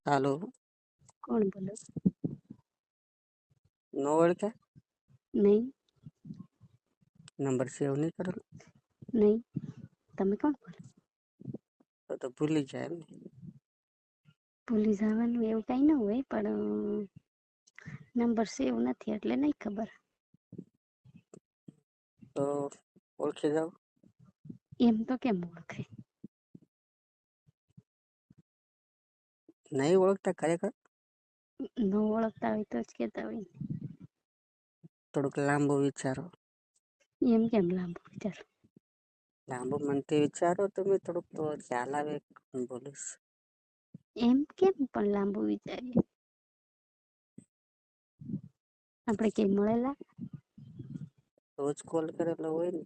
હાલો. કોણ બોલો? નો ઓળખે? નહીં. નંબર સેવ નહીં કરેલો? નહીં. તમે કોણ બોલો? તો ભૂલી જાય એમ ને. ભૂલી જવાનું એવું કઈ ન હોય, પણ નંબર સેવ નથી એટલે નહીં ખબર. તો ઓળખી જાવ. એમ તો કેમ ઓળખાય? નહીં ઓળખતા ખરેખર? ન ઓળખતા હોય તો જ કહેતા હોય. થોડુંક લાંબુ વિચારો. એમ કેમ લાંબુ વિચારો? લાંબુ મનથી વિચારો તમે, થોડુંક તો ખ્યાલ આવે બોલીશ. એમ કેમ પણ લાંબુ વિચારીએ? આપણે કઈ મળેલા? રોજ કોલ કરેલો હોય ને.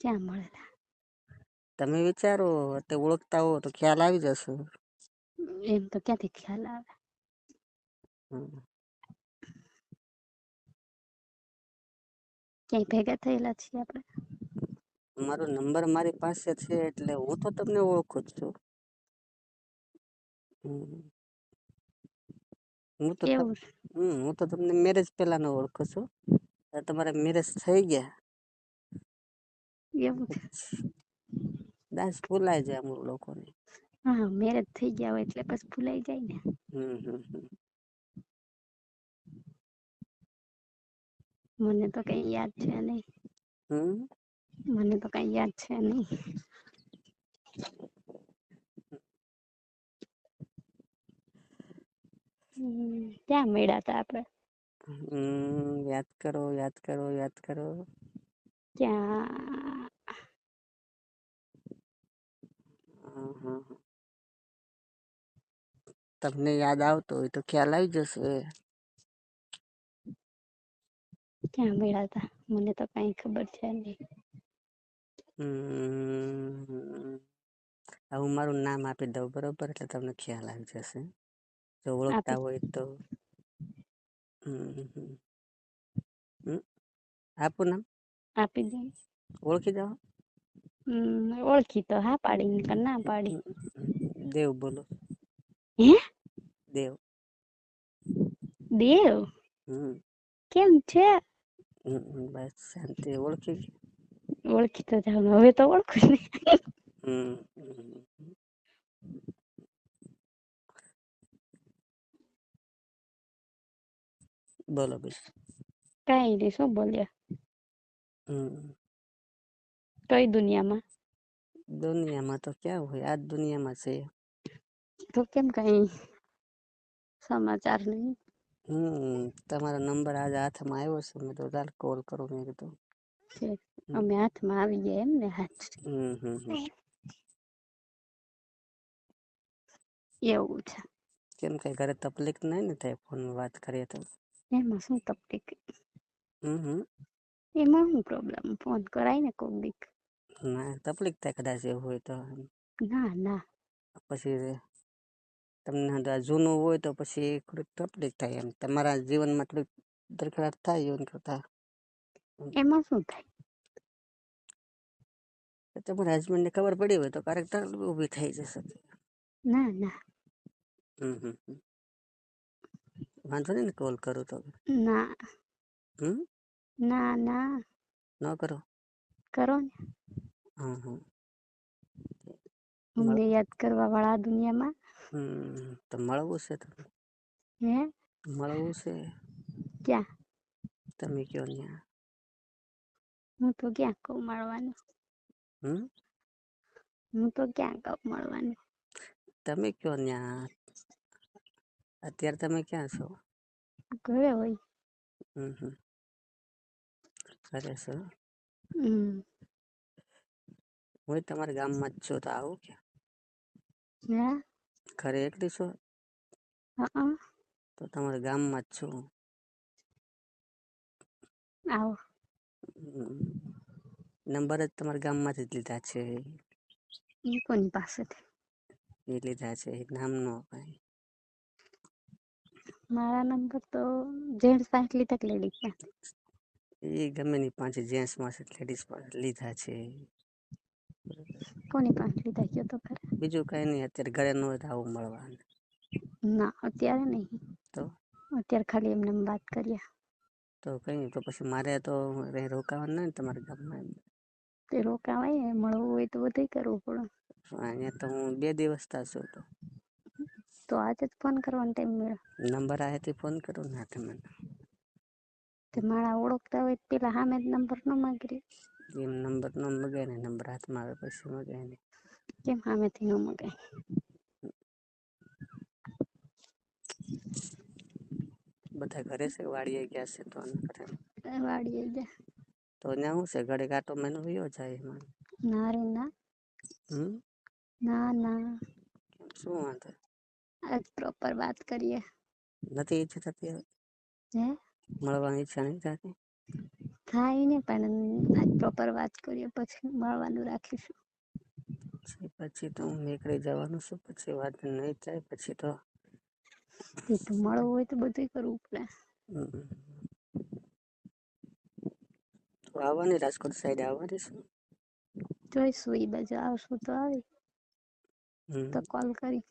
ક્યાં મળેલા? તમે વિચારો, તે ઓળખતા હો તો ખ્યાલ આવી જશે. એમ તો ક્યાંથી ખ્યાલ આવે? ક્યાંય ભેગા થયેલા છીએ આપણે? મારો નંબર મારી પાસે છે એટલે હું તો તમને ઓળખું જ છું. એવું હું તો તમને મેરેજ પહેલાનો ઓળખું છું. તમારા મેરેજ થઈ ગયા. એવું છે? દાસ ભૂલાય જાય અમુક લોકોને. હા, મેરેજ થઈ ગયા હોય એટલે બસ ભૂલાઈ જાય ને. હમ. મને તો કઈ યાદ છે નહીં. મને તો કઈ યાદ છે નહીં. ક્યાં મળ્યા હતા આપણે? યાદ કરો, યાદ કરો, યાદ કરો. ક્યાં? તમને યાદ આવતો હોય તો ખ્યાલ આવી જશે. ક્યાં મળ્યા હતા? મને તો કઈ ખબર છે નહીં. હું મારું નામ આપી દઉં બરોબર, એટલે તમને ખ્યાલ આવી જશે. જો ઓળખતા આપી હોય તો. આપું નામ? આપી દો. ઓળખી જાઓ. ઓળખી તો હા પાડી, ના પાડી. દેવ બોલો. હે? દેવ. દેવ? કેમ છે? બસ શાંતિ. ઓળખી? ઓળખી તો જાવ, હવે તો ઓળખું ને. બોલો બીજું. કઈ નહીં, શું બોલ્યા? કઈ દુનિયામાં? દુનિયામાં તો ક્યાં હોય, આજ દુનિયામાં છે. તો કેમ કઈ સમાચાર નહીં? તમારો નંબર આજે હાથમાં આવ્યો છે, મેં તો ચાલ કોલ કરું મેં કીધું. અમે હાથમાં આવી ગયા એમ ને? હાથ એવું છે. કેમ કઈ ઘરે તકલીફ નહીં ને થાય ફોનમાં વાત કરીએ તો? એમાં શું તકલીફ? હમ. એમાં શું પ્રોબ્લેમ? ફોન કરાય ને કોક દીક. ના, તકલીફ થાય કદાચ એવું હોય તો. ના ના. પછી તમને જૂનું હોય તો પછી થોડીક તકલીફ થાય એમ. તમારા જીવનમાં થોડીક દરખડાટ થાય એવું કરતા. એમાં શું થાય? તમારા હસબન્ડને ખબર પડી હોય તો ક્યારેક તકલીફ ઊભી થઈ જશે. ના ના. વાંધો નહીં ને કોલ કરું તો? ના. હમ. ના ના. ન કરો? કરો ને. અમને યાદ કરવા વાળા દુનિયામાં. તો મળવું છે તો. હે? મળવું છે. ક્યાં? તમે કયો ત્યાં. હું તો ક્યાં કઉ મળવાનું. હું તો ક્યાં કઉ મળવાનું. તમે કયો ત્યાં. અત્યારે તમે ક્યાં છો? ઘરે હોય. ઘરે છો? હું તમારા ગામમાં જ છું તો આવું કે? હે? ઘરે એકલી છો? તો તમારા ગામમાં જ છું. આવો. નંબર જ તમારા ગામમાંથી જ લીધા છે. એ કોની પાસેથી? એ લીધા છે, નામ ન અપાય. મારા નંબર તો જેન્ટ્સ પાસે લીધા કે લેડીઝ પાસે? એ ગમે ની પાસે જેન્ટ્સ પાસે લેડીઝ પાસે લીધા છે. કોની પાસે લીધા કયો તો ખરા? બીજું કઈ નહીં, અત્યારે ઘરે ન હોય તો આવું મળવા. ના અત્યારે નહીં, તો અત્યારે ખાલી એમને વાત કરીએ. તો કઈ નહીં, તો પછી મારે તો રોકાવાનું નહીં તમારા ગામમાં. તે રોકાવાય, મળવું હોય તો બધું કરવું પડે. અહીંયા તો હું 2 દિવસ થશે તો આજે જ ફોન કરવાનો ટાઈમ મળ્યો. નંબર આયાથી ફોન કરું ને તમે. તે મારા ઓળખતા હોય પેલા સામે જ નંબર ન માગી. એમ નંબર ન મગાય ને, નંબર હાથમાં આવે પછી મગાય ને. કેમ સામેથી ન મગાય? બધા ઘરે છે, વાડીએ ગયા છે તો વાડીએ ગયા. તો ત્યાં શું છે, ઘડે કાંટો મહિનો વયો જાય એમાં. ના રે ના. ના ના. શું વાંધો? આજ પ્રોપર વાત કરીએ. નથી ઈચ્છા થતી હવે? હે? મળવાની ઈચ્છા નહીં થતી? થાય ને, પણ આજ પ્રોપર વાત કરીએ પછી મળવાનું રાખીશું. પછી તો હું નીકળી જવાનું છું, પછી વાત નહીં થાય પછી તો. એ તો મળવું હોય તો બધું કરવું પડે. તો આવવાની રાજકોટ સાઈડ આવવાની શું? જોઈશું એ બાજુ આવશું તો આવી તો કોલ કરી.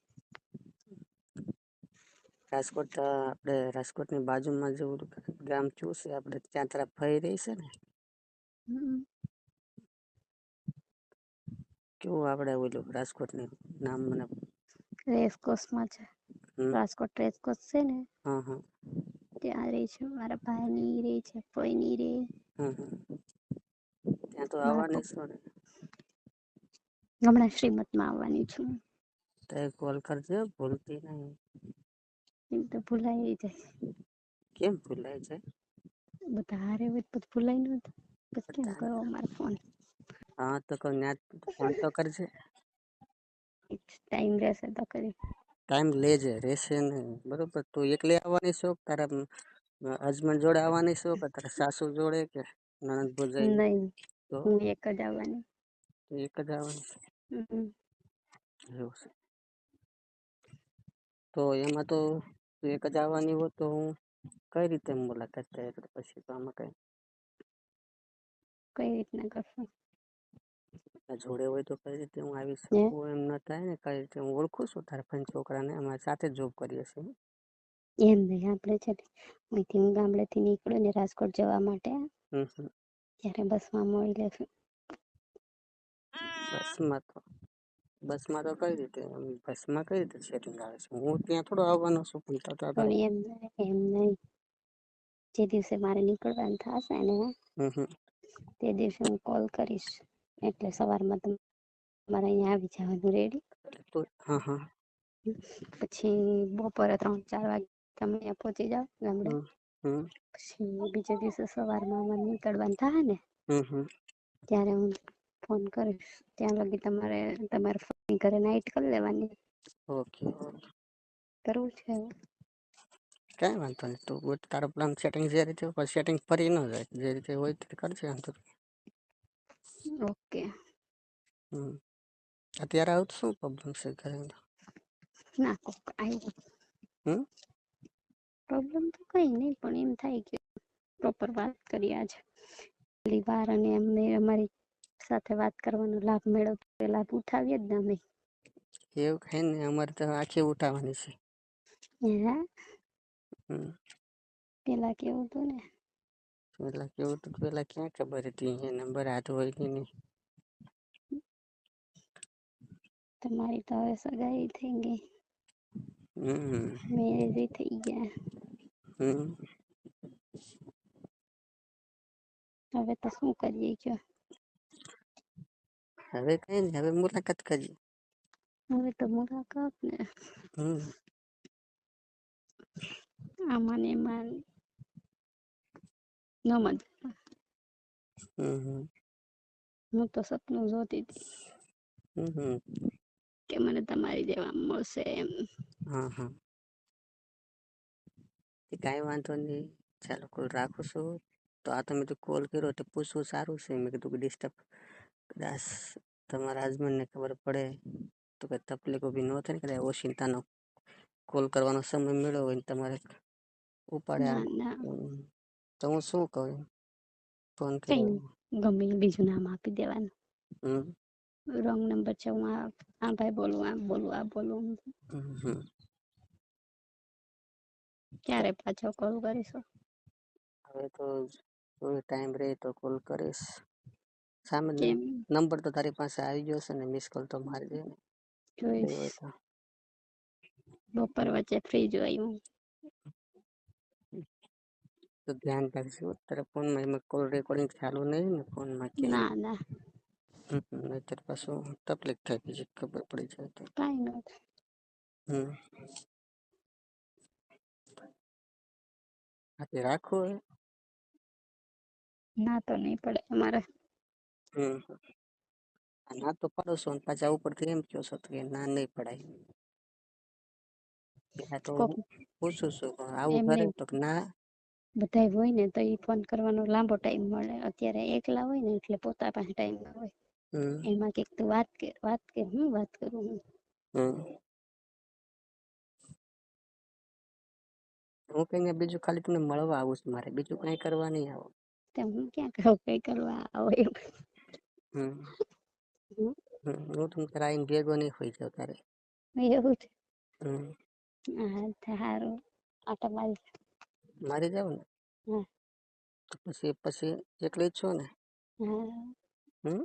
રાજકોટ આપણે રાજકોટની બાજુમાં જેવું ગામ કયું છે, આપણે ત્યાં તરફ ફરી રહી છે ને. કેવું આપણે ઓલું રાજકોટની નામ મને રેસકોસમાં છે, રાજકોટ રેસકોસ છે ને. હા હા. ત્યાં રહે છે, મારા ભાઈની રહે છે, ફઈની રહે. ત્યાં તો આવવાની છો ને? હમણાં શ્રીમતમાં આવવાની છું. તો કોલ કરજો, ભૂલતી નહીં. એમ તો ભૂલાઈ જાય. કેમ ભૂલાય જાય? બધા હારે હોય તો ભૂલાય ન જાય, પછી કેમ કરો મારે ફોન. હા તો ફોન તો કરજે. ટાઈમ રહેશે તો કરી. ટાઈમ લેજે, રહેશે નહીં બરોબર. તું એકલી આવવાની છો, તારા હસબન્ડ જોડે આવવાની છો, કે તારા સાસુ જોડે, કે નણંદ ભૂજાઈ? નહીં, તો હું એક જ આવવાની. એક જ આવવાની છે. એવું છે. તો એમાં તો એક જ આવવાની હોય તો હું કઈ રીતે મુલાકાત થાય, પછી તો આમાં કઈ કઈ રીતના કરશું? જોડે હોય તો કઈ રીતે હું આવી હે શકું? એમ ન થાય ને. કઈ રીતે હું ઓળખું છું તારા ફઈના છોકરાને, અમારી સાથે જોબ કરીએ છીએ. એમ નહીં, આપણે છે ને અહીંથી ગામડેથી નીકળ્યો ને રાજકોટ જવા માટે, ત્યારે બસમાં મળી લેશું. બસમાં તો કઈ રીતે? બસમાં કઈ રીતે સેટિંગ આવે છે? હું ત્યાં થોડો આવવાનો છું. પણ એમ નહીં, જે દિવસે મારે નીકળવાનું થશે ને તે દિવસે હું કોલ કરીશ, એટલે સવારમાં તમારે અહીંયા આવી જવાનું રેડી. હા હા. પછી બપોરે 3-4 વાગે તમે અહીંયા પહોંચી જાવ ગામડે. હમ. પછી બીજે દિવસે સવારમાં અમારે નીકળવાનું થાય ને, હમ. ત્યારે હું ફોન કરીશ. ત્યાં લગી તમારે ફોન ઘરે નાઈટ કરી લેવાની. ઓકે. કરવું છે? કઈ વાંધો નહીં, તું તારો પ્લાન સેટિંગ જે રીતે સેટિંગ ફરી ન જાય, જે રીતે હોય તે કરશે. ઓકે. અત્યારે આવું તો શું પ્રોબ્લેમ છે ઘરે? ના કોક આવ્યું. પ્રોબ્લેમ તો કઈ નહીં, પણ એમ થાય કે પ્રોપર વાત કરી આજ. પહેલી વાર અને એમને અમારી સાથે વાત કરવાનો લાભ મેળવતો, એ લાભ ઉઠાવીએ જ ને અમે. એવું કઈ નહીં, અમારે તો આખી ઉઠાવવાની છે. પેલા કેવું હતું ને. પેલા કેવું હતું? પેલા ક્યાં ખબર હતી? એ નંબર હાથ હોય કે નહીં. તમારી તો હવે સગાઈ થઈ ગઈ, મેરેજ થઈ ગયા. હવે તો શું કરીએ કયો? હવે કઈ નહીં, હવે મુલાકાત કરીએ. હવે તો મુલાકાત ને. હમ. આમાં ને એમાં ન મજા. હું તો સપનું જોતી હતી કે મને તમારી જેવા મળશે એમ. હા. કઈ વાંધો નહીં, ચાલો કોલ રાખું છું. તો આ તમે તો કોલ કર્યો તો પૂછવું સારું છે. મેં કીધું કે ડિસ્ટર્બ કદાચ તમારા હસબન્ડને ખબર પડે તો કઈ તકલીફ ઊભી ન થાય ને, કદાચ ઓશિંતાનો કોલ કરવાનો સમય મળ્યો હોય ને તમારે ઉપાડ્યા. ના ના તો હું શું કહું? ફોન કઈ કર્યો. નહીં, ગમે બીજું નામ આપી દેવાનું. રોંગ નંબર છે, હું આ ભાઈ બોલું, આમ બોલું, આ બોલું. ક્યારે પાછો કોલ કરીશું? હવે તો ટાઈમ રહે તો કોલ કરીશ. સામે કેમ નંબર તો તારી પાસે આવી ગયો છે ને, મિસ કોલ તો મારજે ને. જોઈશ, બપોર વચ્ચે ફ્રી જોઈ હું. તો ધ્યાન રાખજો, તારા ફોનમાં એમાં કોલ રેકોર્ડિંગ ચાલુ નહીં ને ફોનમાં ના ક્યાંય? ના નહીતર પાછું તકલીફ થાય, પછી ખબર પડી જાય તો. કાંઈ નથી. હાથે રાખો હે. ના તો નહીં પડે અમારે. ના તો પાડો છો, પાછા ઉપરથી એમ કહો છો કે ના નહીં પડાય. પેલા તો કોક પૂછું છું, આવું એમ કરે નહીં, તો ના. બધા હોય ને તો એ ફોન કરવાનો લાંબો ટાઈમ મળે, અત્યારે એકલા હોય ને એટલે પોતા પાસે ટાઈમ ના હોય. એમાં કઈક તું વાત કર, હું વાત કરું હું. હું કઈ બીજું ખાલી તમને મળવા આવું છું, મારે બીજું કઈ કરવા નહીં આવું. તેમ હું ક્યાં કહું કઈ કરવા આવો એમ. હું તમે તારે આવીને ભેગો નહીં હોઈ જાવ તારે. એવું છે. હમ હા સારું, આટો મારી. મારી જાવ ને હા તો પછી એકલી જ છો ને? હા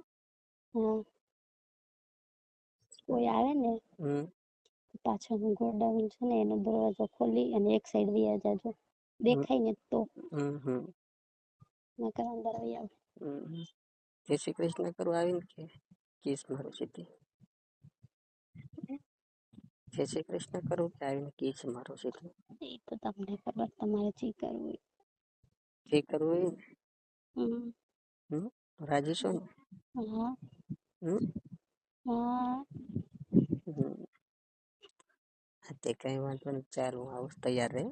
હા, કોઈ આવે ને પાછળ નું ગોડાઉન છે ને એનો દરવાજો ખોલી અને એક સાઈડ વયા જાજો, દેખાય ને તો. નકર અંદર વહી આવ. જય શ્રી કૃષ્ણ કરવા આવીને કે કિસ મારું સીધી? જય શ્રી કૃષ્ણ કરું કે આવીને કિસ મારું સીધી? એ તો તમને ખબર, તમારે જે કરવું હોય. જે કરવું હોય હમ ને. રાજી છો ને? હા હમ હા. તે કઈ વાંધો નહીં, ચાલ હું આવું તૈયાર રહે.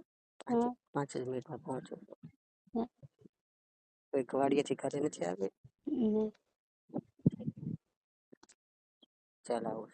હા 5 જ મિનિટમાં પહોંચું. હા. કોઈ વાડીએથી ઘરે નથી આવે? હમ. ચાલ આવું.